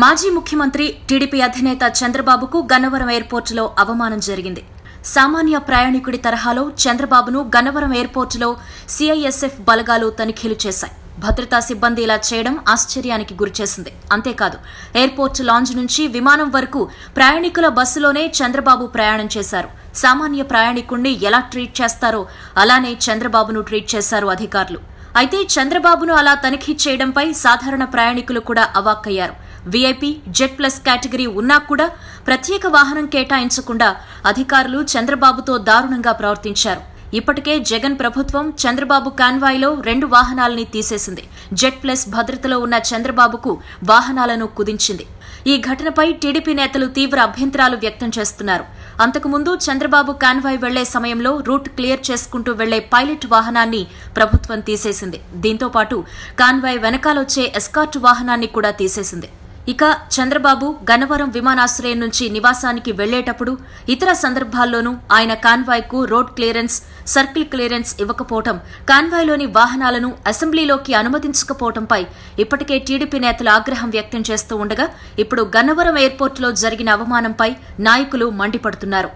మాజీ ముఖ్యమంత్రి టీడీపీ అధినేత చంద్రబాబుకు గన్నవరం ఎయిర్పోర్టులో అవమానం జరిగింది. సామాన్య ప్రయాణికుడి తరహాలో చంద్రబాబును గన్నవరం ఎయిర్పోర్టులో సీఐఎస్ఎఫ్ బలగాలు తనిఖీలు చేశాయి. భద్రతా సిబ్బంది ఇలా చేయడం ఆశ్చర్యానికి గురిచేసింది. అంతేకాదు, ఎయిర్పోర్టు లాంజ్ నుంచి విమానం వరకు ప్రయాణికుల బస్సులోనే చంద్రబాబు ప్రయాణం చేశారు. సామాన్య ప్రయాణికుణ్ణి ఎలా ట్రీట్ చేస్తారో అలానే చంద్రబాబును ట్రీట్ చేశారు అధికారులు. అయితే చంద్రబాబును అలా తనిఖీ చేయడంపై సాధారణ ప్రయాణికులు కూడా అవాక్కయ్యారు. వీఐపీ, జెడ్ ప్లస్ కేటగిరీ ఉన్నా కూడా ప్రత్యేక వాహనం కేటాయించకుండా అధికారులు చంద్రబాబుతో దారుణంగా ప్రవర్తించారు. ఇప్పటికే జగన్ ప్రభుత్వం చంద్రబాబు కాన్వాయ్లో 2 వాహనాలని తీసేసింది. జెడ్ ప్లస్ భద్రతలో ఉన్న చంద్రబాబుకు వాహనాలను కుదించింది. ఈ ఘటనపై టీడీపీ నేతలు తీవ్ర అభ్యంతరాలు వ్యక్తం చేస్తున్నారు. అంతకుముందు చంద్రబాబు కాన్వాయ్ వెళ్లే సమయంలో రూట్ క్లియర్ చేసుకుంటూ వెళ్లే పైలట్ వాహనాన్ని ప్రభుత్వం తీసేసింది. దీంతో పాటు కాన్వాయ్ వెనకాలొచ్చే ఎస్కార్ట్ వాహనాన్ని కూడా తీసేసింది. ఇక చంద్రబాబు గన్నవరం విమానాశ్రయం నుంచి నివాసానికి వెళ్లేటప్పుడు ఇతర సందర్భాల్లోనూ ఆయన కాన్వాయ్కు రోడ్ క్లియరెన్స్, సర్కిల్ క్లియరెన్స్ ఇవ్వకపోవడం, కాన్వాయ్లోని వాహనాలను అసెంబ్లీలోకి అనుమతించకపోవడంపై ఇప్పటికే టీడీపీ నేతలు ఆగ్రహం వ్యక్తం చేస్తూ ఉండగా ఇప్పుడు గన్నవరం ఎయిర్పోర్టులో జరిగిన అవమానంపై నాయకులు మండిపడుతున్నారు.